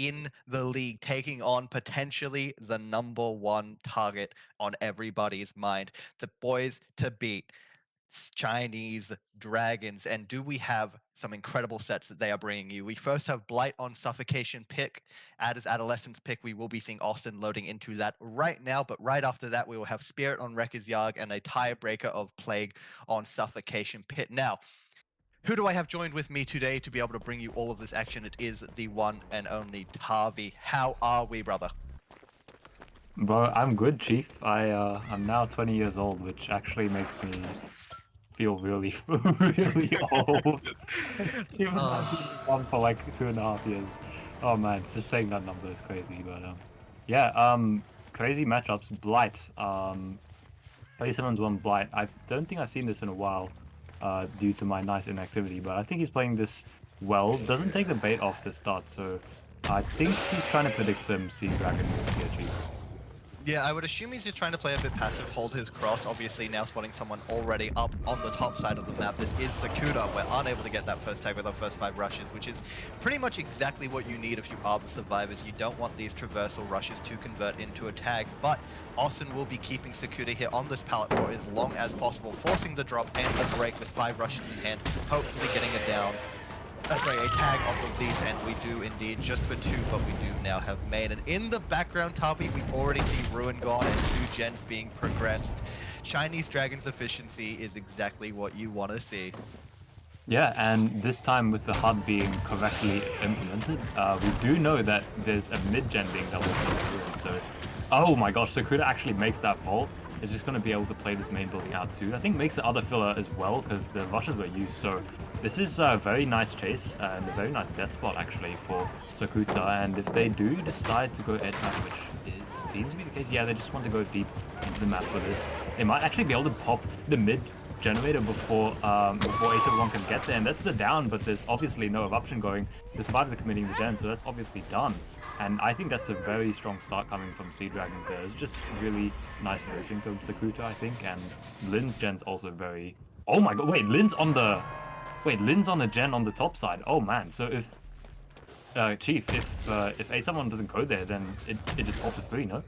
in the league, taking on potentially the number one target on everybody's mind. The boys to beat. Chinese dragons, and do we have some incredible sets that they are bringing you? We first have Blight on Suffocation pick, as Adolescents pick. We will be seeing Austin loading into that right now, but right after that, we will have Spirit on Wrecker's Yard and a tiebreaker of Plague on Suffocation Pit. Now, who do I have joined with me today to be able to bring you all of this action? It is the one and only Tavi. How are we, brother? Bro, I'm good, Chief. I'm now 20 years old, which actually makes me feel really, really old. Even though I've been Oh, on for like 2.5 years. Oh man, it's just saying that number is crazy. But yeah, crazy matchups. Blight. Play someone's one Blight. I don't think I've seen this in a while, due to my nice inactivity. But I think he's playing this well. Doesn't take the bait off the start, so I think he's trying to predict some Sea Dragon moves here, Chief. yeah, I would assume he's just trying to play a bit passive, hold his cross. Obviously, now spotting someone already up on the top side of the map. This is Sakuda. We're unable to get that first tag with our first 5 rushes, which is pretty much exactly what you need if you are the survivors. You don't want these traversal rushes to convert into a tag, but Austin will be keeping Sakuda here on this pallet for as long as possible, forcing the drop and the break with 5 rushes in hand, hopefully getting it down. Sorry, a tag off of these, and we do indeed, just for 2, but we do now have main. And in the background, Tavi, we already see Ruin gone and 2 gens being progressed. Chinese Dragon's efficiency is exactly what you want to see. Yeah, and this time with the HUD being correctly implemented, we do know that there's a mid-gen being double through. So, oh my gosh, Sakuda actually makes that vault. Is just going to be able to play this main building out too. I think makes the other filler as well because the rushes were used. So this is a very nice chase and a very nice death spot actually for Sakuta. And if they do decide to go edge map, which seems to be the case, yeah, they just want to go deep into the map for this. They might actually be able to pop the mid generator before Ace of One can get there, and that's the down, but there's obviously no eruption going. The survivors are committing the gen, so that's obviously done. And I think that's a very strong start coming from Sea Dragons there. It's just really nice moving from Sakuta, I think, and Lin's gen's also very... Oh my god, wait, Lin's on the... Wait, Lin's on the gen on the top side. Oh man, so if... Chief, if A1 doesn't go there, then it just pops a 3, no?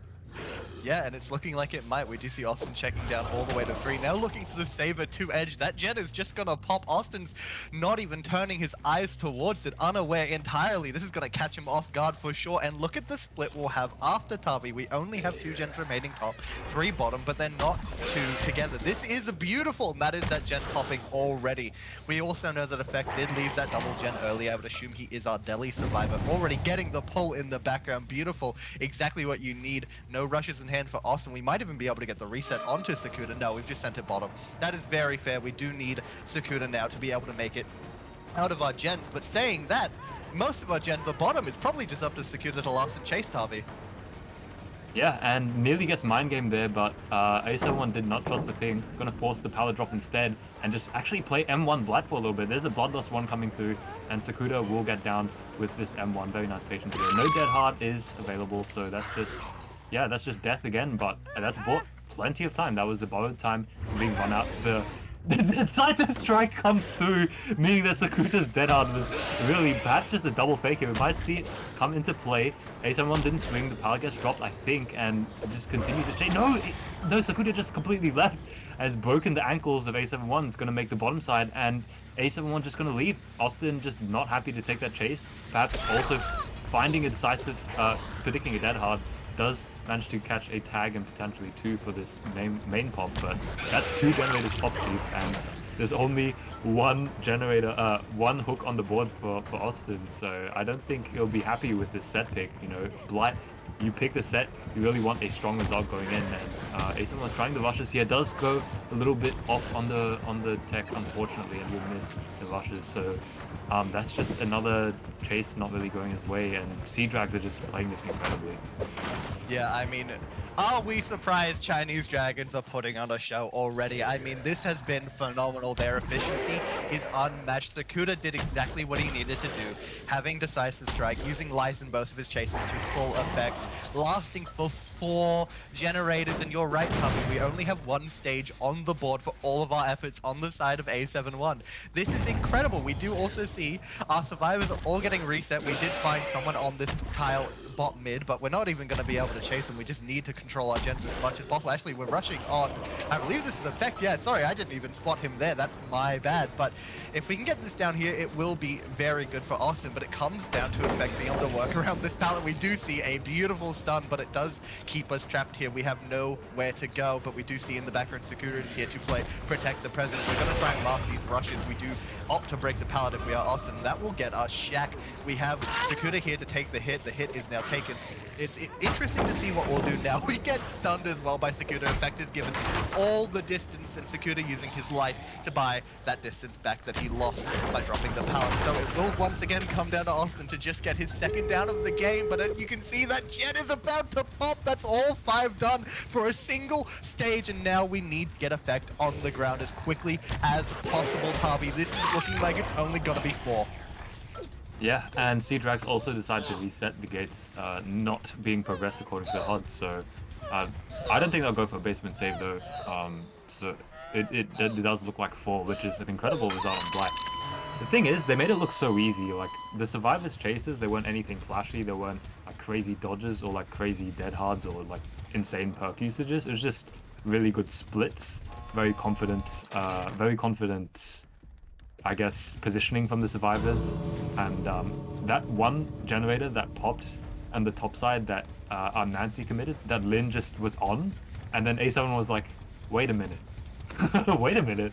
Yeah, and it's looking like it might. We do see Austin checking down all the way to 3. Now looking for the Saber to edge. That gen is just going to pop. Austin's not even turning his eyes towards it, unaware entirely. This is going to catch him off guard for sure. And look at the split we'll have after Tavi. We only have 2 gens remaining top, 3 bottom, but they're not 2 together. This is beautiful, and that is that gen popping already. We also know that Effect did leave that double gen early. I would assume he is our Delhi survivor. Already getting the pull in the background. Beautiful. Exactly what you need. No rushes in hand for Austin. We might even be able to get the reset onto Sakuda. No, we've just sent it bottom. That is very fair. We do need Sakuda now to be able to make it out of our gens. But saying that, most of our gens are bottom. It's probably just up to Sakuda to last and chase Tavi. Yeah, and nearly gets mind game there, but A1 did not trust the ping. Gonna force the power drop instead, and just actually play M1 Blight for a little bit. There's a Bloodlust 1 coming through, and Sakuda will get down with this M1. Very nice patience here. No Dead Heart is available, so that's just... Yeah, that's just death again, but that's bought plenty of time. That was a borrowed time being run out. The decisive strike comes through, meaning that Sakuta's dead hard was really perhaps just a double fake here. We might see it come into play. A1 didn't swing, the power gets dropped, I think, and it just continues to change. No, Sakuta just completely left, has broken the ankles of A1. It's going to make the bottom side, and A1 just going to leave. Austin just not happy to take that chase. Perhaps also finding a decisive, predicting a dead hard. Does manage to catch a tag and potentially 2 for this main pop, but that's 2 generators pop, Chief, and there's only 1 generator, 1 hook on the board for Austin, so I don't think he'll be happy with this set pick. You know, Blight, you pick the set, you really want a strong result going in, and A7 was trying the rushes here, does go a little bit off on the tech, unfortunately, and will miss the rushes, so that's just another chase not really going his way, and Sea Drags are just playing this incredibly. Yeah, I mean, are we surprised Chinese Dragons are putting on a show already? I mean, this has been phenomenal. Their efficiency is unmatched. Sakuda did exactly what he needed to do, having Decisive Strike, using Lies in both of his chases to full effect, lasting for 4 generators, and you're right, Tubby, we only have 1 stage on the board for all of our efforts on the side of A71. This is incredible. We do also see our survivors are all getting reset. We did find someone on this tile bot mid, but we're not even going to be able to chase him. We just need to control our gens as much as possible. Actually, we're rushing on. I believe this is Effect. Yeah, sorry, I didn't even spot him there. That's my bad. But if we can get this down here, it will be very good for Austin. But it comes down to Effect being able to work around this pallet. We do see a beautiful stun, but it does keep us trapped here. We have nowhere to go, but we do see in the background Sakura is here to protect the president. We're going to try and mask these rushes. We do opt to break the pallet if we are Austin. That will get us Shaq. We have Sakura here to take the hit. The hit is now taken. It's interesting to see what we'll do now. We get stunned as well by Sakura. Effect is given all the distance, and Sakura using his light to buy that distance back that he lost by dropping the pallet. So it will once again come down to Austin to just get his second down of the game. But as you can see, that jet is about to pop. That's all 5 done for a single stage, and now we need to get Effect on the ground as quickly as possible, Tavi. This is looking like it's only gonna be 4. Yeah, and Sea-Drags also decided to reset the gates, not being progressed according to the HUD, so I don't think they'll go for a basement save though. So it does look like 4, which is an incredible result on Black. The thing is, they made it look so easy. Like, the Survivors chases, they weren't anything flashy, they weren't like crazy dodges or like crazy dead hards or like insane perk usages. It was just really good splits, very confident, I guess, positioning from the Survivors. And that one generator that popped on the top side that our Nancy committed, that Lin just was on, and then A7 was like, wait a minute. Wait a minute.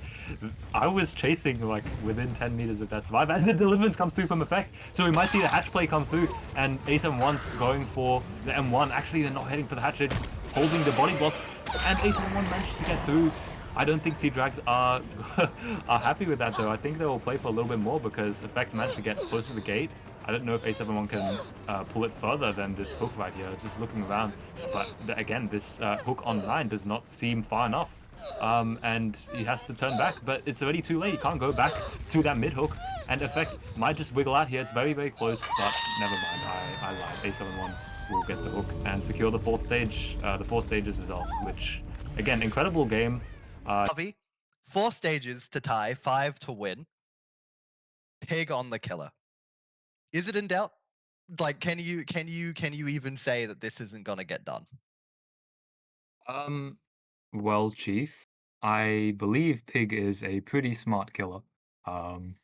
I was chasing like within 10 meters of that survive, and the deliverance comes through from Effect. So we might see the hatch play come through, and A71's going for the M1. Actually, they're not heading for the hatch, they're just holding the body blocks, and A71 manages to get through. I don't think Sea-Drags are happy with that though. I think they will play for a little bit more because Effect managed to get close to the gate. I don't know if A71 can pull it further than this hook right here. Just looking around, but again, this hook on 9 does not seem far enough. And he has to turn back, but it's already too late. He can't go back to that mid hook, and Effect might just wiggle out here. It's very, very close, but never mind. I lied. A71 will get the hook and secure the 4th stage, the 4 stages result, which, again, incredible game. Tavi, 4 stages to tie, 5 to win. Pig on the killer. Is it in doubt? Like, can you even say that this isn't gonna get done? Well, Chief, I believe Pig is a pretty smart killer. Um,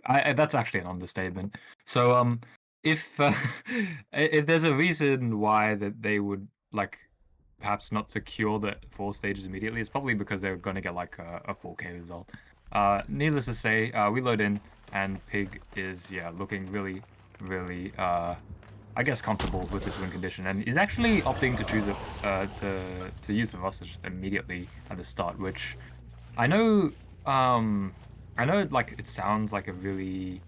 that's actually an understatement. So, if if there's a reason why that they would like perhaps not secure the 4 stages immediately, it's probably because they're going to get like a 4K result. Needless to say, we load in, and Pig is looking really, really I guess comfortable with this win condition, and he's actually opting to choose to use the Rostage immediately at the start, which I know like it sounds like a really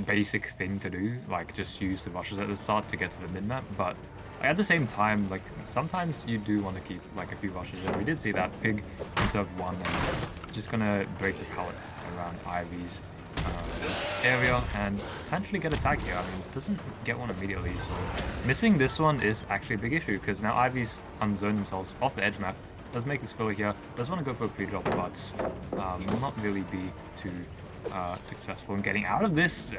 basic thing to do, like just use the rushes at the start to get to the mid-map, but at the same time, like sometimes you do want to keep like a few rushes, and we did see that Pig instead of 1 and just gonna break the pallet around Ivy's area and potentially get a tag here. I mean, doesn't get one immediately, so missing this one is actually a big issue because now Ivy's unzoned themselves off the edge map. Does make this filler here, does want to go for a pre-drop, but will not really be too successful in getting out of this.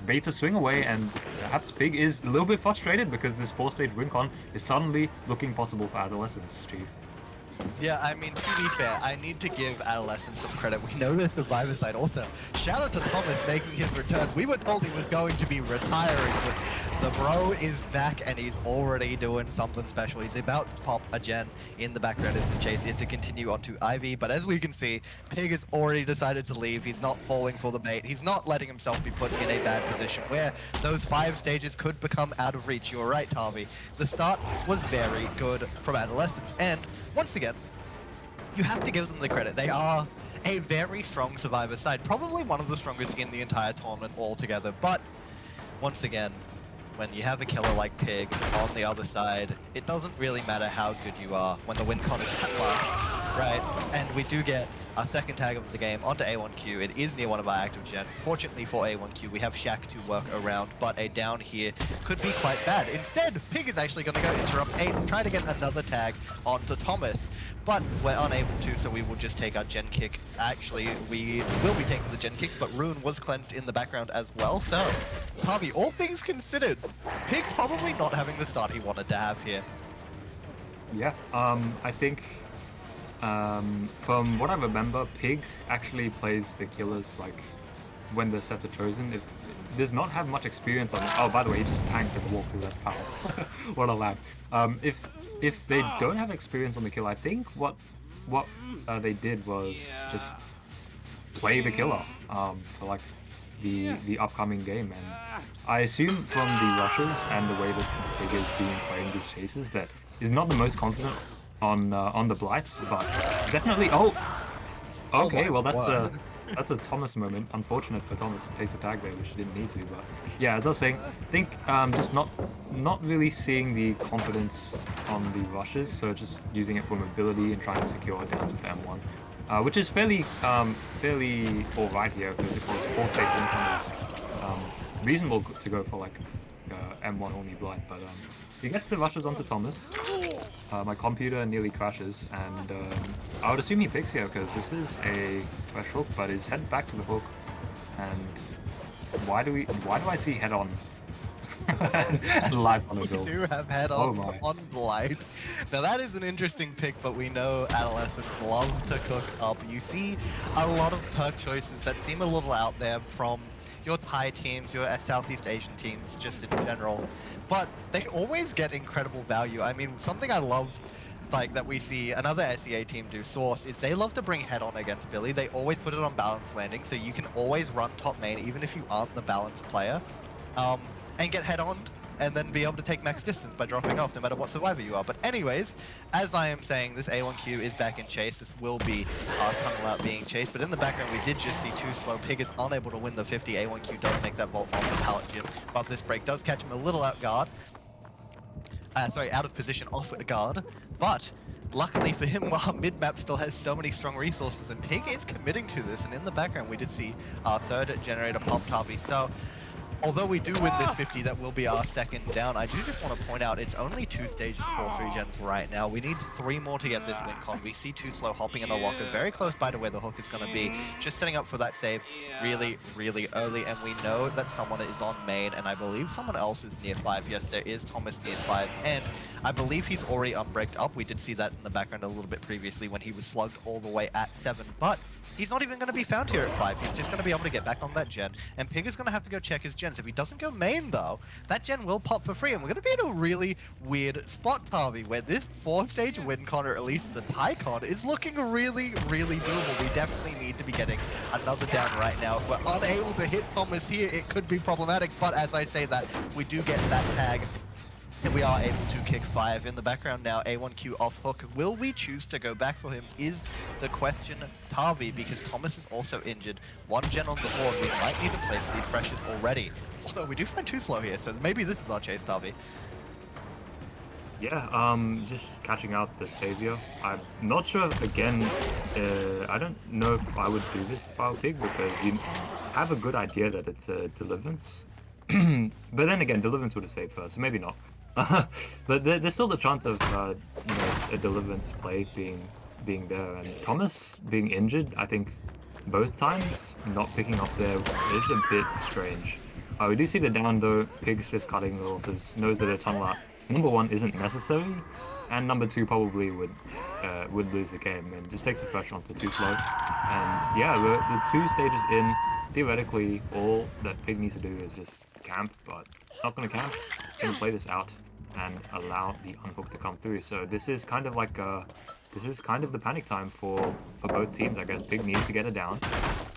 Baits a swing away, and perhaps Pig is a little bit frustrated because this 4-stage win con is suddenly looking possible for Adolescents, Chief. Yeah, I mean, to be fair, I need to give Adolescents some credit. We know the Survivor side also. Shout out to Thomas making his return. We were told he was going to be retiring, but the bro is back and he's already doing something special. He's about to pop a gen in the background as his chase is to continue onto Ivy, but as we can see, Pig has already decided to leave. He's not falling for the bait. He's not letting himself be put in a bad position where those 5 stages could become out of reach. You're right, Tavi. The start was very good from Adolescents, and once again, you have to give them the credit. They are a very strong Survivor side, probably one of the strongest in the entire tournament altogether, but once again, when you have a killer like Pig on the other side, it doesn't really matter how good you are when the win con is that low, right? And we do get our second tag of the game onto A1Q. It is near one of our active gens. Fortunately for A1Q, we have Shaq to work around, but a down here could be quite bad. Instead, Pig is actually going to go interrupt 8 and try to get another tag onto Thomas, but we're unable to, so we will just take our gen kick. Actually, we will be taking the gen kick, but Rune was cleansed in the background as well, so Tavi, all things considered, Pig probably not having the start he wanted to have here. Yeah, I think from what I remember, Pig actually plays the killers like when the sets are chosen. If does not have much experience on. Oh, by the way, he just tanked and walked through that power. What a lad. If they don't have experience on the kill, I think what they did was just play the killer for like the upcoming game, and I assume from the rushes and the way that Pig is being playing these chases that he's not the most confident on the blights, but definitely. Oh, okay. Well, that's a Thomas moment. Unfortunate for Thomas. Takes a tag there, which he didn't need to. But yeah, as I was saying, I think just not really seeing the confidence on the rushes, so just using it for mobility and trying to secure it down to the M1, which is fairly alright here because it was 4-stage win reasonable to go for like M1 only blight, but he gets the rushes onto Thomas. My computer nearly crashes, and I would assume he picks here because this is a fresh hook, but he's head back to the hook. And why do I see head on? And live on a build. We do have head on blight. Now that is an interesting pick, but we know Adolescents love to cook up. You see a lot of perk choices that seem a little out there from your Thai teams, your Southeast Asian teams, just in general. But they always get incredible value. I mean, something I love, like that we see another SEA team do, Source, is they love to bring head on against Billy. They always put it on balance landing, so you can always run top main, even if you aren't the balanced player, and get head on, and then be able to take max distance by dropping off no matter what survivor you are. But anyways, as I am saying, this A1Q is back in chase. This will be tunnel out being chased, but in the background we did just see too slow. Pig is unable to win the 50. A1Q does make that vault on the pallet gym, but this break does catch him a little out guard. Out of position off guard, but luckily for him, mid-map still has so many strong resources, and Pig is committing to this, and in the background we did see our third generator pop Tavi. So although we do win this 50, that will be our second down. I do just want to point out, it's only 2 stages for 3 gens right now. We need 3 more to get this win con. We see Too Slow hopping in a locker very close by to where the hook is going to be, just setting up for that save really, really early. And we know that someone is on main, and I believe someone else is near 5. Yes, there is Thomas near 5, and I believe he's already unbreaked up. We did see that in the background a little bit previously when he was slugged all the way at 7, but he's not even going to be found here at 5. He's just going to be able to get back on that gen, and Pig is going to have to go check his gens. If he doesn't go main, though, that gen will pop for free, and we're going to be in a really weird spot, Tavi, where this 4-stage win con, or at least the tie con, is looking really, really doable. We definitely need to be getting another down right now. If we're unable to hit Thomas here, it could be problematic, but as I say that, we do get that tag, and we are able to kick 5 in the background now. A1Q off hook. Will we choose to go back for him is the question, Tavi, because Thomas is also injured. 1 gen on the board. We might need to play for these freshes already. Although we do find Too Slow here, so maybe this is our chase, Tavi. Yeah, just catching out the Savior. I'm not sure, again, I don't know if I would do this if I were Pig, because you have a good idea that it's a Deliverance. But then again, Deliverance would have saved first, so maybe not. But there's still the chance of a Deliverance play being there, and Thomas being injured, I think both times not picking up there is a bit strange. We do see the down though. Pig's just cutting the losses, knows that a tunnel out number 1 isn't necessary, and number 2 probably would lose the game, and just takes the pressure onto Too Slow. And yeah, the 2 stages in, theoretically all that Pig needs to do is just camp, but not gonna camp. Gonna play this out and allow the unhook to come through. So this is kind of like the panic time for both teams. I guess Pig needs to get it down,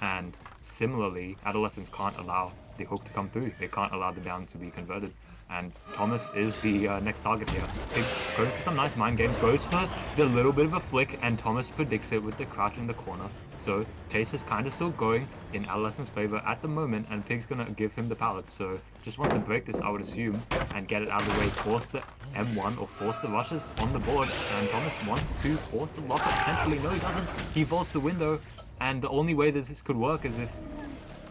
and similarly, Adolescents can't allow the hook to come through. They can't allow the down to be converted. And Thomas is the next target here. Pig goes for some nice mind games, goes for the little bit of a flick, and Thomas predicts it with the crouch in the corner. So Chase is kind of still going in Adolescent's favor at the moment, and Pig's gonna give him the pallet. So just wants to break this, I would assume, and get it out of the way, force the M1 or force the rushes on the board. And Thomas wants to force the lock potentially. No, he doesn't. He vaults the window, and the only way this could work is if,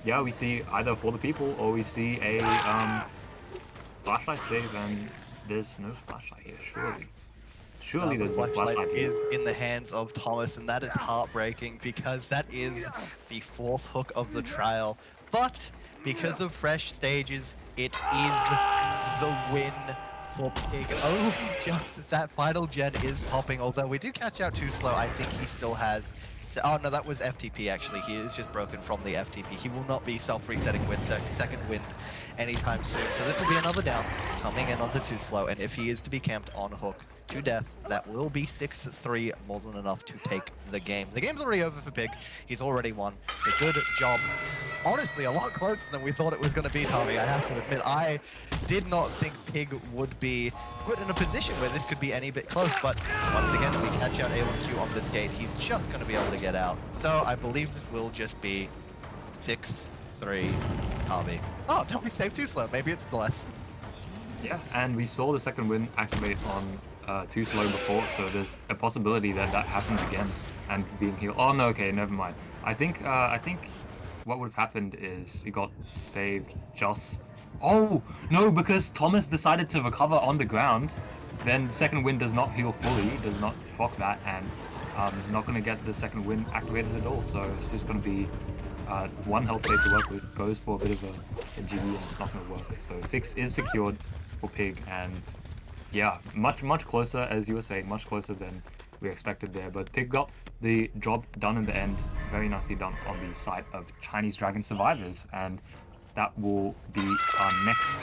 yeah, we see either for the people or we see a flashlight save, and there's no flashlight here, surely. Surely The there's no flashlight flashlight here. is in the hands of Thomas, and that is heartbreaking because that is the 4th hook of the trial. But because of fresh stages, it is the win for Pig. Oh, just as that final gen is popping, although we do catch out too slow, I think he still has... Oh no, that was FTP actually. He is just broken from the FTP. He will not be self-resetting with second wind anytime soon. So this will be another down coming in onto too slow, and if he is to be camped on hook to death, that will be 6-3, more than enough to take the game. The game's already over for Pig. He's already won. So good job. Honestly, a lot closer than we thought it was going to be, Tommy. I have to admit, I did not think Pig would be put in a position where this could be any bit close, but once again, we catch out A1Q on this gate. He's just going to be able to get out. So I believe this will just be 6-3 Harvey. Oh, don't be saved too slow. Maybe it's less. Yeah, and we saw the second win activate on too slow before, so there's a possibility that that happens again and being healed. Oh no, okay, never mind. I think what would have happened is he got saved just... Oh no, because Thomas decided to recover on the ground. Then the second win does not heal fully, does not proc that, and is not going to get the second win activated at all. So it's just going to be one health save to work with. Goes for a bit of a GG, and it's not going to work. So 6 is secured for Pig, and yeah, much closer, as you were saying, much closer than we expected there. But Pig got the job done in the end. Very nicely done on the side of Chinese Dragon Survivors, and that will be our next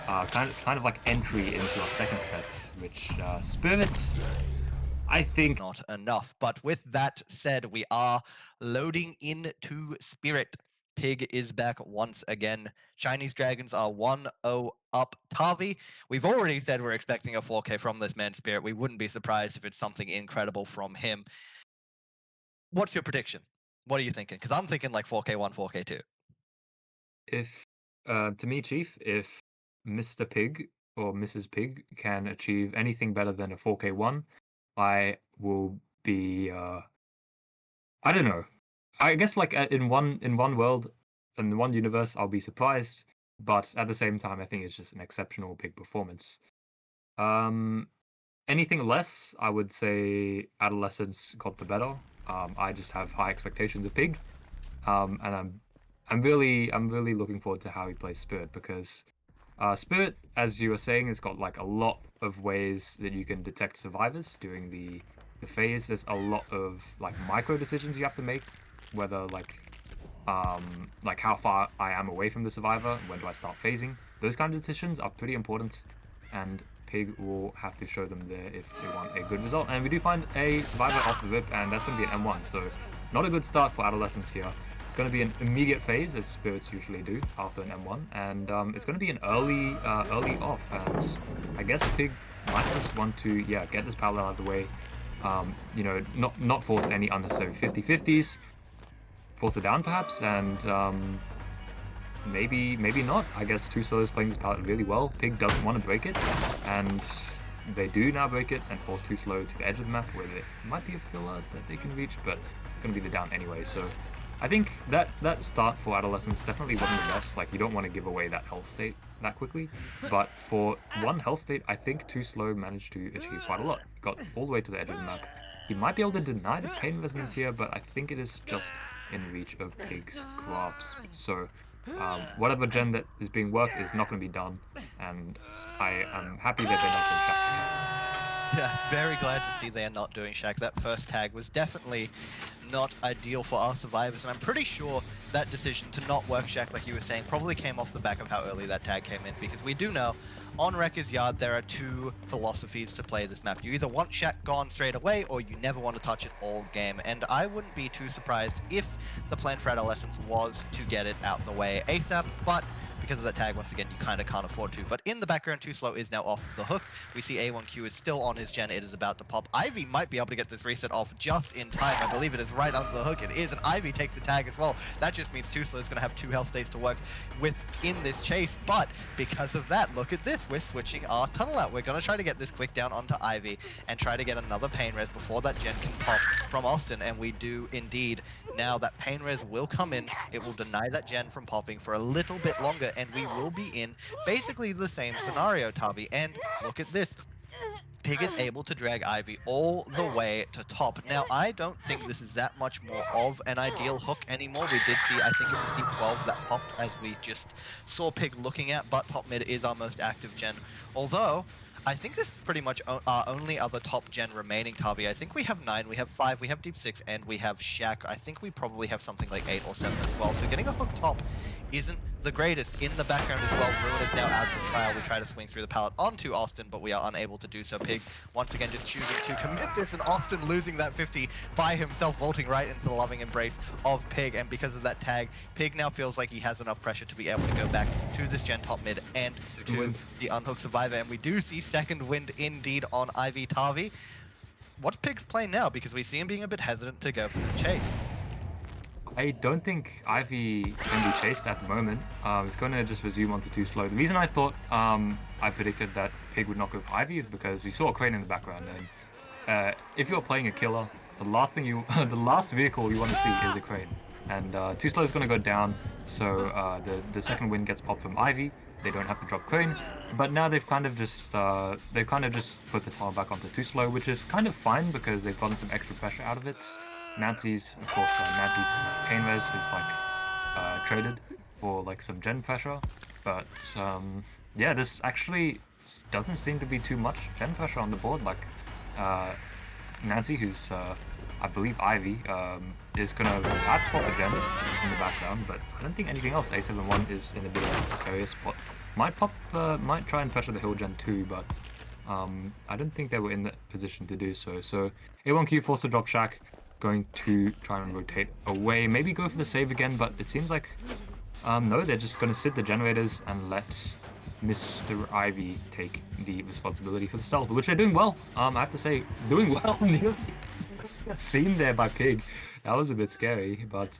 kind of like entry into our second set, which Spirits, I think... Not enough. But with that said, we are loading into Spirit. Pig is back once again. Chinese Dragons are 1-0 up. Tavi, we've already said we're expecting a 4K from this man Spirit. We wouldn't be surprised if it's something incredible from him. What's your prediction? What are you thinking? Because I'm thinking like 4K1, 4K2. If, to me, Chief, if Mr. Pig or Mrs. Pig can achieve anything better than a 4K1, I will be, I don't know. I guess like in one world, in one universe, I'll be surprised, but at the same time, I think it's just an exceptional Pig performance. Anything less, I would say Adolescents got the better. I just have high expectations of Pig, and I'm really looking forward to how he plays Spirit, because Spirit, as you were saying, has got like a lot of ways that you can detect survivors during the phase. There's a lot of like micro decisions you have to make, whether like how far I am away from the survivor, when do I start phasing. Those kind of decisions are pretty important, and Pig will have to show them there if they want a good result. And we do find a survivor off the rip, and that's going to be an M1, so not a good start for Adolescents here. Going to be an immediate phase, as Spirits usually do after an M1, and it's going to be an early off, and I guess Pig might just want to get this pallet out of the way, you know, not force any unnecessary 50-50s, force it down perhaps, and maybe not. I guess Too Slow is playing this pallet really well. Pig doesn't want to break it, and they do now break it and force Too Slow to the edge of the map, where there might be a filler that they can reach, but it's going to be the down anyway. So I think that start for Adolescents definitely wasn't the best. Like, you don't want to give away that health state that quickly, but for one health state, I think Too Slow managed to achieve quite a lot. Got all the way to the edge of the map. He might be able to deny the chain resonance here, but I think it is just in reach of Pig's grasp. So whatever gen that is being worked is not going to be done, and I am happy that they're not doing Shack. Yeah, very glad to see they are not doing Shack. That first tag was definitely not ideal for our survivors, and I'm pretty sure that decision to not work Shack, like you were saying, probably came off the back of how early that tag came in, because we do know on Wrecker's Yard there are two philosophies to play this map. You either want Shack gone straight away, or you never want to touch it all game, and I wouldn't be too surprised if the plan for Adolescents was to get it out the way ASAP, but because of that tag, once again, you kind of can't afford to. But in the background, Too Slow is now off the hook. We see A1Q is still on his gen. It is about to pop. Ivy might be able to get this reset off just in time. I believe it is right under the hook. It is, and Ivy takes the tag as well. That just means Too Slow is going to have 2 health states to work with in this chase. But because of that, look at this. We're switching our tunnel out. We're going to try to get this quick down onto Ivy and try to get another pain res before that gen can pop from Austin. And we do indeed. Now that pain res will come in. It will deny that gen from popping for a little bit longer, and we will be in basically the same scenario, Tavi. And look at this. Pig is able to drag Ivy all the way to top. Now, I don't think this is that much more of an ideal hook anymore. We did see, I think it was deep 12 that popped as we just saw Pig looking at, but top mid is our most active gen. Although, I think this is pretty much our only other top gen remaining, Tavi. I think we have 9, we have 5, we have deep 6, and we have Shaq. I think we probably have something like 8 or 7 as well. So getting a hook top isn't the greatest. In the background as well, Ruin is now out for trial. We try to swing through the pallet onto Austin, but we are unable to do so. Pig, once again, just choosing to commit this, and Austin losing that 50 by himself, vaulting right into the loving embrace of Pig. And because of that tag, Pig now feels like he has enough pressure to be able to go back to this gen top mid and to the unhooked survivor. And we do see second wind indeed on Ivy. Tavi, what's Pig's play now? Because we see him being a bit hesitant to go for this chase. I don't think Ivy can be chased at the moment. It's going to just resume onto Too Slow. The reason I thought I predicted that Pig would not go for Ivy is because we saw a crane in the background, and if you're playing a killer, the last thing you, the last vehicle you want to see is a crane. And Too Slow is going to go down, so the second win gets popped from Ivy. They don't have to drop crane, but now they've kind of just put the tunnel back onto Too Slow, which is kind of fine because they've gotten some extra pressure out of it. Nancy's, of course, Nancy's pain res is like traded for like some gen pressure, but yeah, this actually doesn't seem to be too much gen pressure on the board. Like Nancy, who's I believe Ivy, is gonna add pop a gen in the background, but I don't think anything else. A71 is in a bit of a precarious spot. Might try and pressure the hill gen too, but I don't think they were in that position to do so. So A1Q forced to drop Shaq. Going to try and rotate away, maybe go for the save again, but it seems like no, they're just going to sit the generators and let Mr. Ivy take the responsibility for the stealth, which they're doing well. I have to say, doing well. Seen there by Pig, that was a bit scary, but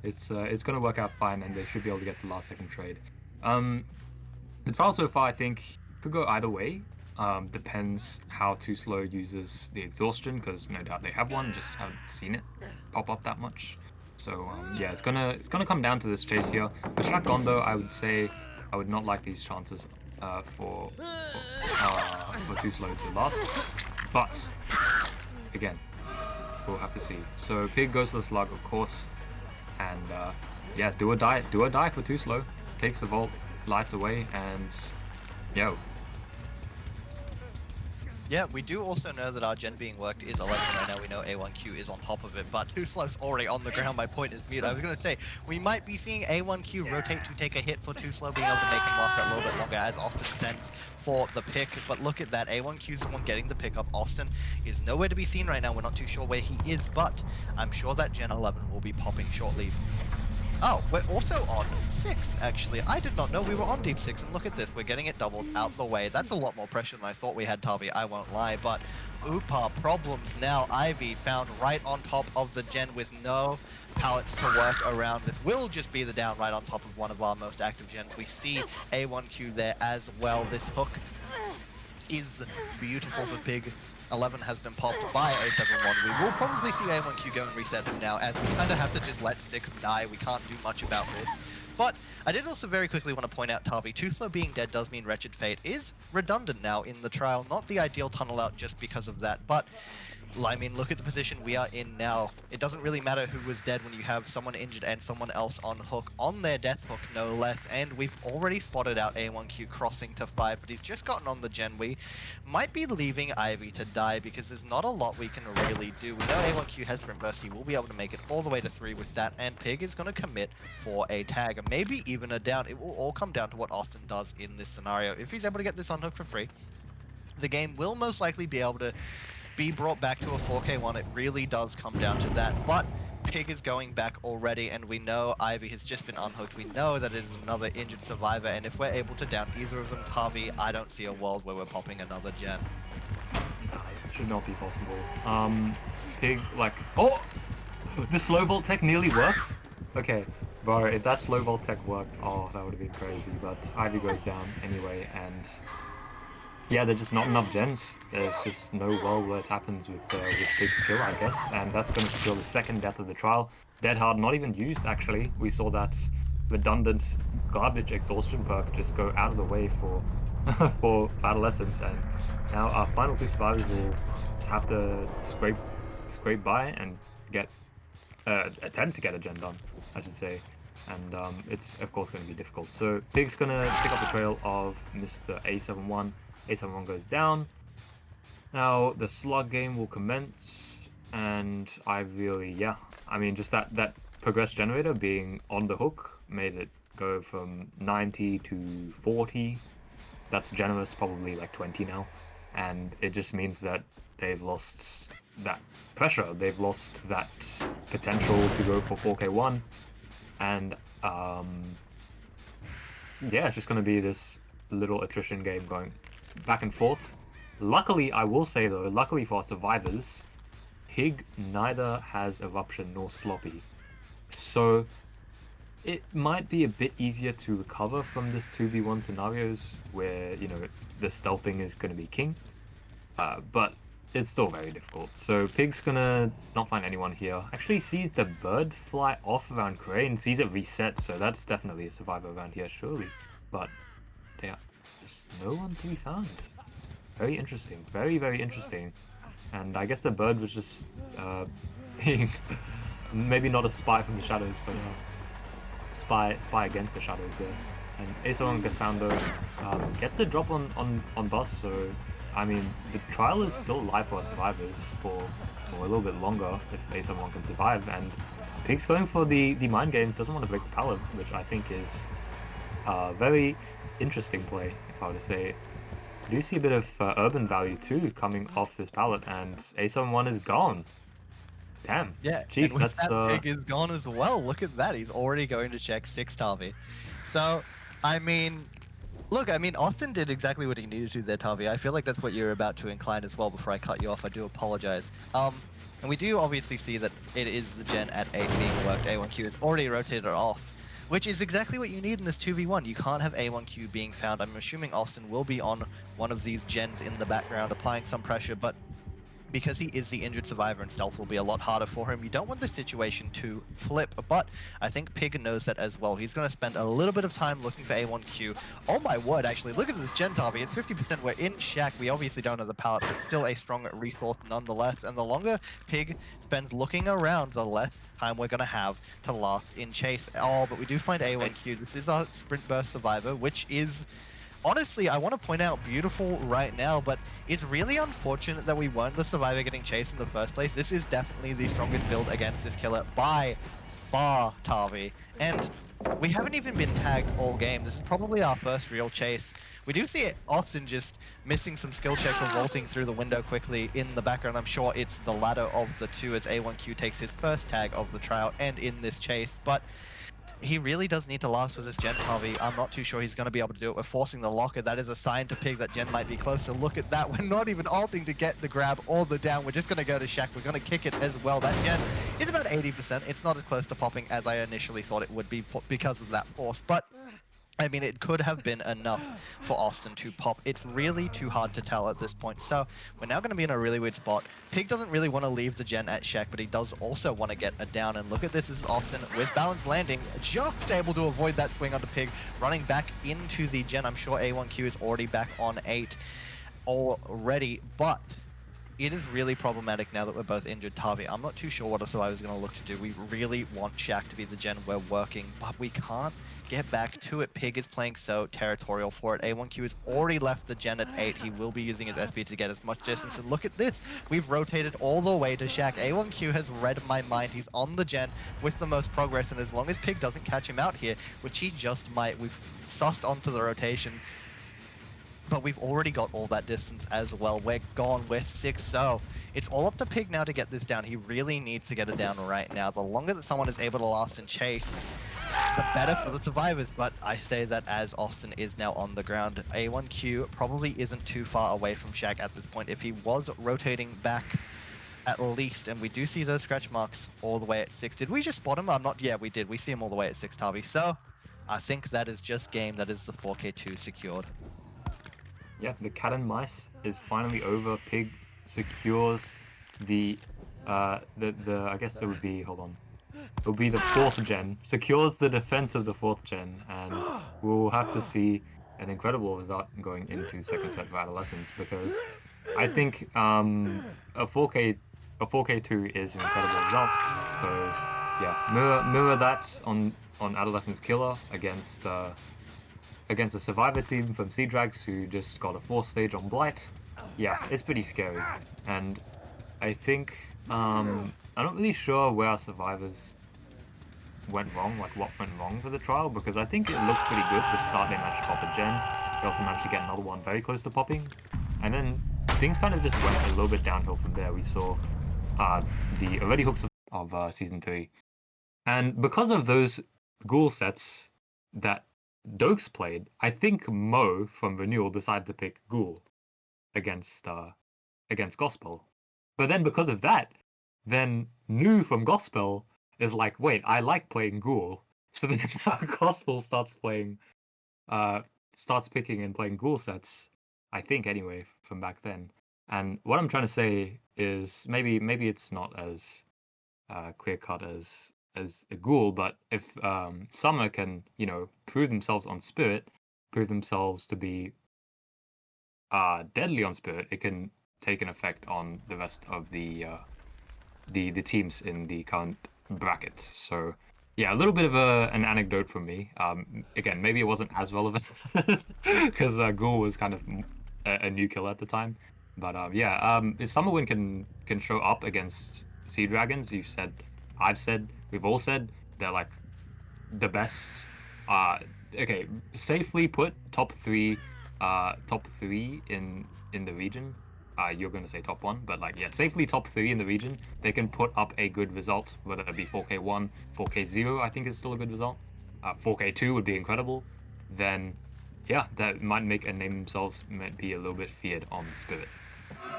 it's going to work out fine, and they should be able to get the last second trade. The trial so far, I think, could go either way. Depends how Too Slow uses the exhaustion, because no doubt they have one, just haven't seen it pop up that much. So yeah, it's gonna come down to this chase here. With Shaq gone though, I would say I would not like these chances for Too Slow to last. But again, we'll have to see. So Pig goes to the slug, of course, and yeah, do or die for Too Slow. Takes the vault, lights away, and yo. Yeah, we do also know that our gen being worked is 11 right now. We know A1Q is on top of it, but Too Slow's already on the ground. My point is mute. I was going to say, we might be seeing A1Q rotate to take a hit for Too Slow, being able to make him last that little bit longer as Austin sends for the pick. But look at that, A1Q's the one getting the pick up. Austin is nowhere to be seen right now. We're not too sure where he is, but I'm sure that gen 11 will be popping shortly. Oh, we're also on 6, actually. I did not know we were on deep 6, and look at this. We're getting it doubled out the way. That's a lot more pressure than I thought we had, Tavi, I won't lie, but oopa, problems now. Ivy found right on top of the gen with no pallets to work around. This will just be the down right on top of one of our most active gens. We see A1Q there as well. This hook is beautiful for Pig. 11 has been popped by A71. We will probably see A1Q go and reset him now, as we kind of have to just let 6 die. We can't do much about this. But I did also very quickly want to point out, Tavi, Too Slow being dead does mean Wretched Fate is redundant now in the trial. Not the ideal tunnel out just because of that, but I mean, look at the position we are in now. It doesn't really matter who was dead when you have someone injured and someone else on hook, on their death hook, no less. And we've already spotted out A1Q crossing to 5, but he's just gotten on the gen. We might be leaving Ivy to die because there's not a lot we can really do. We know A1Q has sprint burst. He will be able to make it all the way to 3 with that, and Pig is going to commit for a tag, maybe even a down. It will all come down to what Austin does in this scenario. If he's able to get this on hook for free, the game will most likely be able to be brought back to a 4K1. It really does come down to that. But Pig is going back already, and we know Ivy has just been unhooked. We know that it is another injured survivor, and if we're able to down either of them, Tavi, I don't see a world where we're popping another gen. It should not be possible. Pig, like, oh! The slow vault tech nearly worked? Okay, bro, if that slow vault tech worked, oh, that would have been crazy, but Ivy goes down anyway, and yeah, there's just not enough gens. There's just no world where it happens with Pig's kill, I guess, and that's going to secure the second death of the trial. Dead Hard not even used, actually. We saw that redundant garbage exhaustion perk just go out of the way for for Adolescents, and now our final two survivors will just have to scrape by and get attempt to get a gen done, I should say. And it's of course going to be difficult. So Pig's going to pick up the trail of Mr. A71. A71 goes down. Now the slug game will commence, and I mean, just that progress generator being on the hook made it go from 90 to 40. That's generous, probably like 20 now, and it just means that they've lost that pressure. They've lost that potential to go for 4K1, and yeah, it's just going to be this little attrition game going back and forth. Luckily, I will say though, luckily for our survivors, Pig neither has Eruption nor Sloppy, so it might be a bit easier to recover from this 2v1 scenarios where, you know, the stealthing is going to be king, but it's still very difficult. So Pig's gonna not find anyone here. Actually sees the bird fly off around Crane, sees it reset, so that's definitely a survivor around here, surely. But there's no one to be found. Very interesting. Very, very interesting. And I guess the bird was just being maybe not a spy from the shadows, but spy against the shadows there. And A71 gets found though, gets a drop on Bus, so I mean, the trial is still alive for our survivors for a little bit longer if A71 can survive, and Pig's going for the mind games, doesn't want to break the pallet, which I think is a very interesting play, if I were to say. I do see a bit of urban value too coming off this pallet, and A71 is gone. Damn. Yeah, Chief, and with that's that, Pig is gone as well. Look at that, he's already going to check 6 Tavi. So, I mean, look, Austin did exactly what he needed to there, Tavi. I feel like that's what you're about to incline as well before I cut you off. I do apologize. And we do obviously see that it is the gen at 8 being worked. A1Q is already rotated off, which is exactly what you need in this 2v1. You can't have A1Q being found. I'm assuming Austin will be on one of these gens in the background, applying some pressure, but because he is the injured survivor and stealth will be a lot harder for him, you don't want the situation to flip, but I think Pig knows that as well. He's going to spend a little bit of time looking for A1Q. Oh my word, actually, look at this gen, Tavi. It's 50%. We're in Shack. We obviously don't have the pallet, but still a strong resource nonetheless. And the longer Pig spends looking around, the less time we're going to have to last in chase. Oh, but we do find A1Q. This is our sprint burst survivor, which is... honestly, I want to point out beautiful right now, but it's really unfortunate that we weren't the survivor getting chased in the first place. This is definitely the strongest build against this killer by far, Tavi. And we haven't even been tagged all game. This is probably our first real chase. We do see Austin just missing some skill checks or vaulting through the window quickly in the background. I'm sure it's the latter of the two as A1Q takes his first tag of the trial and in this chase, but he really does need to last with this gen, Tavi. I'm not too sure he's going to be able to do it. We're forcing the locker. That is a sign to Pig that Gen might be close. So look at that. We're not even opting to get the grab or the down. We're just going to go to Shack. We're going to kick it as well. That Gen is about 80%. It's not as close to popping as I initially thought it would be because of that force. But I mean, it could have been enough for Austin to pop. It's really too hard to tell at this point. So we're now going to be in a really weird spot. Pig doesn't really want to leave the gen at Shack, but he does also want to get a down. And look at this, is Austin with balance landing, just able to avoid that swing onto Pig, running back into the gen. I'm sure A1Q is already back on 8 already, but it is really problematic now that we're both injured, Tavi. I'm not too sure what a survivor's going to look to do. We really want Shack to be the gen we're working, but we can't get back to it. Pig is playing so territorial for it. A1Q has already left the gen at 8. He will be using his SP to get as much distance. And look at this. We've rotated all the way to Shack. A1Q has read my mind. He's on the gen with the most progress. And as long as Pig doesn't catch him out here, which he just might, we've sussed onto the rotation. but we've already got all that distance as well. We're gone, we're 6-0. It's all up to Pig now to get this down. He really needs to get it down right now. The longer that someone is able to last and chase, the better for the survivors, but I say that as Austin is now on the ground. A1Q probably isn't too far away from Shaq at this point. If he was rotating back at least, and we do see those scratch marks all the way at 6. Did we just spot him? I'm not, yeah, we did. We see him all the way at 6, Tavi. So I think that is just game. That is the 4K2 secured. Yeah, the cat and mice is finally over. Pig secures the I guess it would be, hold on. It will be the 4th gen, secures the defense of the 4th gen, and we'll have to see an incredible result going into second set for Adolescents, because I think a 4K2 is an incredible result. So yeah, mirror that on Adolescents Killer against a Survivor team from Sea Drags who just got a 4th stage on Blight. Yeah, it's pretty scary, and I think I'm not really sure where our Survivors went wrong, like what went wrong for the trial, because I think it looked pretty good. The start they managed to pop a gen, they also managed to get another one very close to popping, and then things kind of just went a little bit downhill from there. We saw the already hooks of Season 3, and because of those ghoul sets that Dokes played, I think Mo from Renewal decided to pick Ghoul against Gospel. But then because of that, then Nu from Gospel is like, wait, I like playing Ghoul. So then now Gospel starts picking and playing Ghoul sets, I think anyway, from back then. And what I'm trying to say is maybe it's not as clear cut as a Ghoul, but if Summer can, prove themselves on Spirit, prove themselves to be deadly on Spirit, it can take an effect on the rest of the teams in the current brackets. So yeah, a little bit of an anecdote from me. Again, maybe it wasn't as relevant because Ghoul was kind of a new killer at the time. But if Summerwind can show up against Sea Dragons, I've said, we've all said they're like the best. Okay, safely put top three in the region. You're going to say top 1, but safely top 3 in the region. They can put up a good result, whether it be 4K1, 4K0, I think is still a good result. 4K2 would be incredible. Then, yeah, that might make a name themselves, might be a little bit feared on Spirit.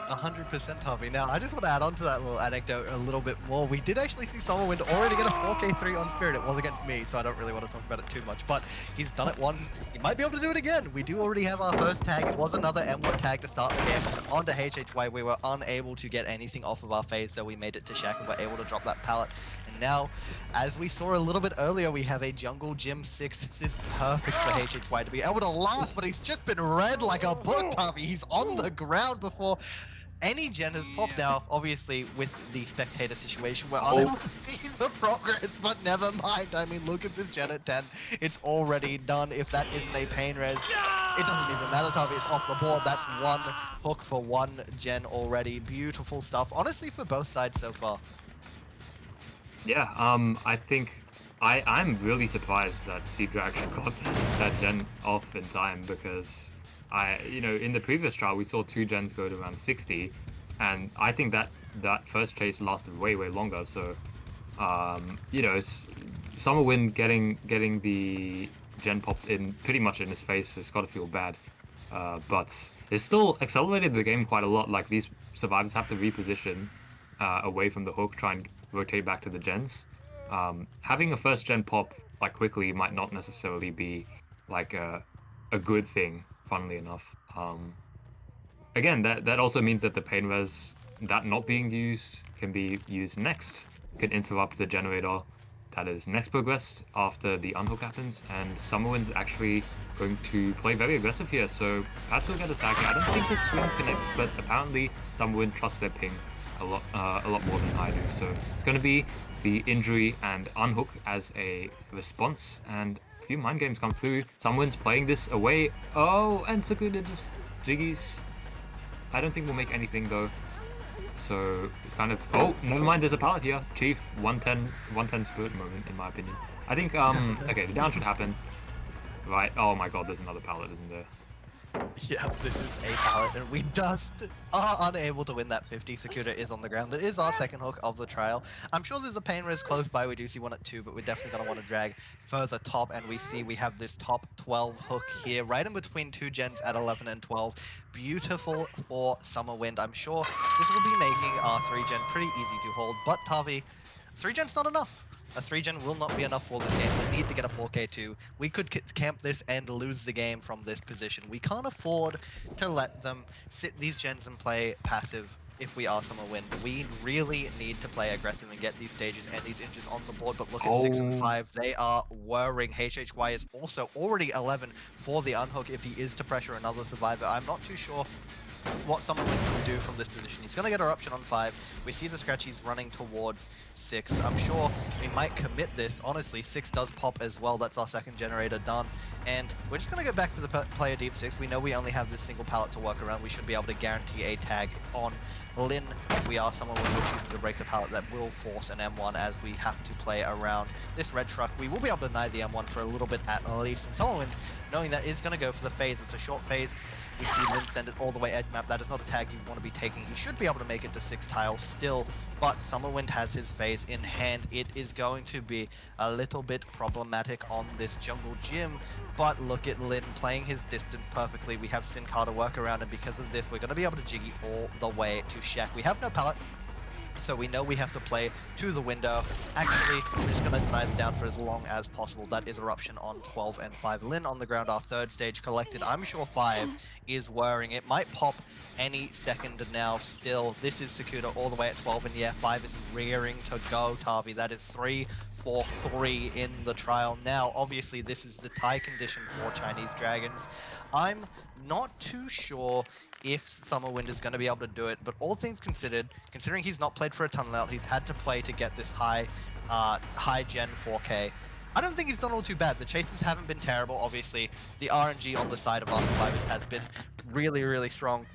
100% Harvey. Now, I just want to add on to that little anecdote a little bit more. We did actually see Summerwind already get a 4K3 on Spirit. It was against me, so I don't really want to talk about it too much, but he's done it once. He might be able to do it again. We do already have our first tag. It was another M1 tag to start the game. Onto HHY, we were unable to get anything off of our phase, so we made it to Shaq and were able to drop that pallet. And now, as we saw a little bit earlier, we have a Jungle Gym 6. This is perfect for HHY to be able to last, but he's just been read like a book, Harvey. He's on the ground before any gen has popped. Now, obviously, with the spectator situation, we're unable to see the progress, but never mind. I mean, look at this gen at 10. It's already done. If that isn't a pain res, it doesn't even matter, Tavi. It's off the board. That's 1 hook for 1 gen already. Beautiful stuff, honestly, for both sides so far. Yeah, I think I'm really surprised that Sea Drags got that gen off in time, because in the previous trial, we saw 2 gens go to around 60, and I think that first chase lasted way longer. So, Summerwind getting the gen popped in pretty much in his face has got to feel bad, but it still accelerated the game quite a lot. Like, these survivors have to reposition away from the hook, try and rotate back to the gens. Having a first gen pop quickly might not necessarily be a good thing, funnily enough. Again, that also means that the pain res, that not being used, can be used next, can interrupt the generator that is next progressed after the unhook happens, and Summerwind's actually going to play very aggressive here, so perhaps we'll get attacking. I don't think the swing connects, but apparently Summerwind trusts their ping a lot more than I do, so it's going to be the injury and unhook as a response, and a few mind games come through. Someone's playing this away. Oh, and Sakuda just jiggies. I don't think we'll make anything though. So it's kind of, oh, never mind, there's a pallet here. Chief, 110 Spirit moment, in my opinion. I think, okay, the down should happen. Right, oh my god, there's another pallet, isn't there? Yeah, this is a pallet, and we just are unable to win that 50. Sakura is on the ground. That is our second hook of the trial. I'm sure there's a pain res close by. We do see one at 2, but we're definitely going to want to drag further top, and we see we have this top 12 hook here, right in between two gens at 11 and 12. Beautiful for Summer Wind. I'm sure this will be making our 3-gen pretty easy to hold, but Tavi, 3-gen's not enough. A 3-gen will not be enough for this game. We need to get a 4K2. We could camp this and lose the game from this position. We can't afford to let them sit these gens and play passive if we are Summer Wind. We really need to play aggressive and get these stages and these inches on the board, but look at 6 and 5. They are worrying. HHY is also already 11 for the unhook if he is to pressure another survivor. I'm not too sure what Summer Winds will do from this position. He's going to get Eruption on 5. We see the Scratchies running towards 6. I'm sure we might commit this. Honestly, 6 does pop as well. That's our second generator done. And we're just going to go back for the player deep 6. We know we only have this single pallet to work around. We should be able to guarantee a tag on Lin if we are someone who choosing to break the pallet. That will force an M1 as we have to play around this red truck. We will be able to deny the M1 for a little bit at least. And someone knowing that is going to go for the phase. It's a short phase. We see Lin send it all the way edge map. That is not a tag you want to be taking. He should be able to make it to 6 tiles still, but Summerwind has his phase in hand. It is going to be a little bit problematic on this jungle gym, but look at Lin playing his distance perfectly. We have Sin Cara to work around, and because of this, we're going to be able to jiggy all the way to Shaq. We have no pallet, so we know we have to play to the window. Actually, we're just going to deny the down for as long as possible. That is Eruption on 12 and 5. Lin on the ground, our third stage collected. I'm sure 5 is worrying. It might pop any second now still. This is Sakura all the way at 12, and yeah, 5 is rearing to go, Tavi. That is 3-4-3 in the trial. Now, obviously, this is the tie condition for Chinese Dragons. I'm not too sure if Summerwind is going to be able to do it, but all things considered, considering he's not played for a tunnel out, he's had to play to get this high gen 4K. I don't think he's done all too bad. The chases haven't been terrible, obviously. The RNG on the side of our survivors has been really, really strong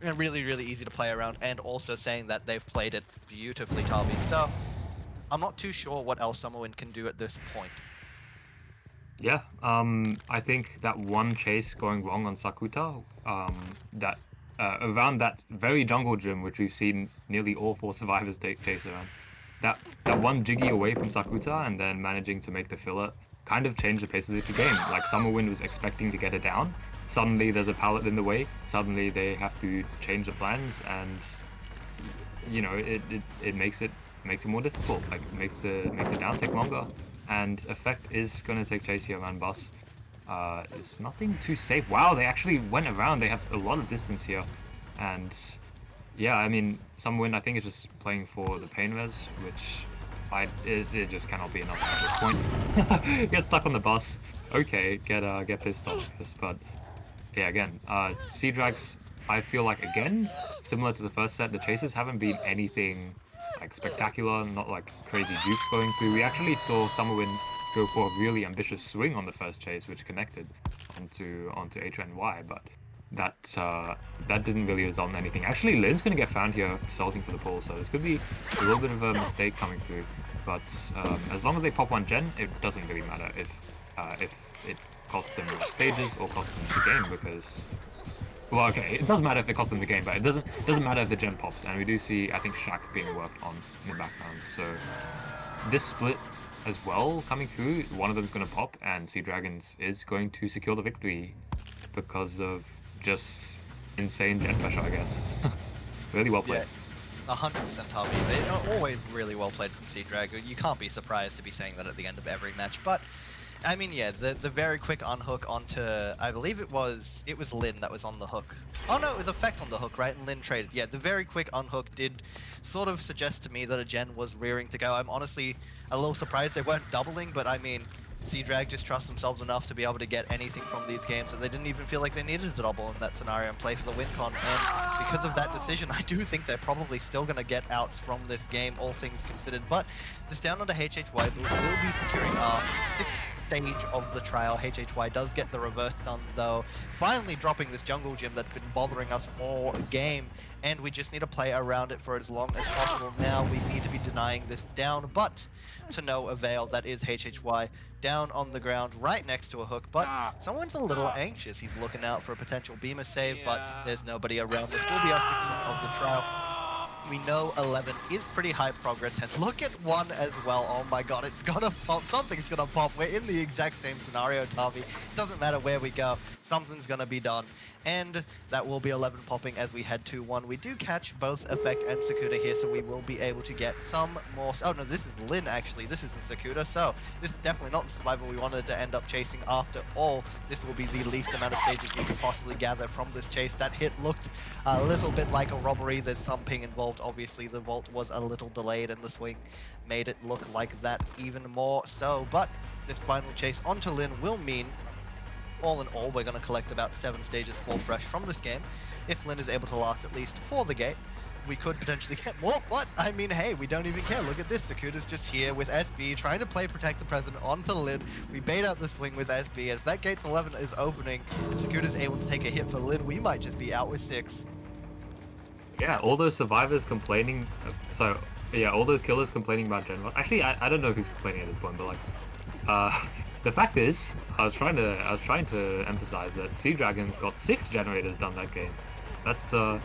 and really, really easy to play around, and also saying that they've played it beautifully, Tavi. So I'm not too sure what else Summerwind can do at this point. Yeah, I think that one chase going wrong on Sakuta, that around that very jungle gym, which we've seen nearly all 4 survivors chase around, that one jiggy away from Sakuta and then managing to make the filler kind of changed the pace of the game. Like, Summerwind was expecting to get it down. Suddenly there's a pallet in the way. Suddenly they have to change the plans, and you know, it makes it more difficult. Like, it makes the down take longer. And Effect is going to take chase here around Bus. It's nothing too safe. Wow, they actually went around. They have a lot of distance here. And yeah, I mean, Summerwind, I think, is just playing for the pain res, which it just cannot be enough at this point. Get stuck on the bus. Okay, get pissed off this, but yeah, again, Sea-Drags, I feel like, again, similar to the first set, the chases haven't been anything like spectacular, not like crazy jukes going through. We actually saw Summerwind go for a really ambitious swing on the first chase, which connected onto H and Y, but that didn't really result in anything. Actually, Lin's gonna get found here salting for the pull, so this could be a little bit of a mistake coming through. But as long as they pop one gen, it doesn't really matter if it costs them stages or costs them the game, because, well, okay, it does matter if it costs them the game, but it doesn't matter if the gen pops. And we do see, I think, Shaq being worked on in the background. So this split as well coming through, one of them's going to pop, and Sea Dragons is going to secure the victory because of just insane gen pressure, I guess. Really well played. Yeah. 100% Harvey. They are always really well played from Sea Dragon. You can't be surprised to be saying that at the end of every match, but I mean, yeah, the very quick unhook onto, I believe it was Lin that was on the hook. Oh no, it was Effect on the hook, right? And Lin traded. Yeah, the very quick unhook did sort of suggest to me that a gen was rearing to go. I'm honestly a little surprised they weren't doubling, but I mean, Sea-Drag just trust themselves enough to be able to get anything from these games that they didn't even feel like they needed to double in that scenario and play for the win con. And because of that decision, I do think they're probably still going to get outs from this game, all things considered. But this down onto HHY will be securing our 6th stage of the trial. HHY does get the reverse done, though, finally dropping this jungle gym that's been bothering us all game. And we just need to play around it for as long as possible. Now we need to be denying this down, but to no avail. That is HHY down on the ground right next to a hook, but someone's a little anxious. He's looking out for a potential beamer save, but there's nobody around. This will be our 6th one of the trial. We know 11 is pretty high progress, and look at 1 as well. Oh my god, it's gonna pop. Something's gonna pop. We're in the exact same scenario, Tavi. Doesn't matter where we go, something's gonna be done. And that will be 11 popping as we head to 1. We do catch both Effect and Sakuda here, so we will be able to get some more... Oh no, this is Lin actually. This isn't Sakuda, so this is definitely not the survivor we wanted to end up chasing after all. This will be the least amount of stages we could possibly gather from this chase. That hit looked a little bit like a robbery. There's some ping involved. Obviously, the vault was a little delayed, and the swing made it look like that even more so. But this final chase onto Lin will mean, all in all, we're going to collect about 7 stages full fresh from this game. If Lin is able to last at least for the gate, we could potentially get more, but I mean, hey, we don't even care. Look at this. Sakuda's just here with SB, trying to play Protect the President onto Lin. We bait out the swing with SB, and if that gate's 11 is opening, and Sakuda's able to take a hit for Lin, we might just be out with 6. Yeah, all those survivors complaining. All those killers complaining about Gen 1. Actually, I don't know who's complaining at this point, but like, the fact is, I was trying to emphasize that Sea Dragon's got 6 generators done that game. That's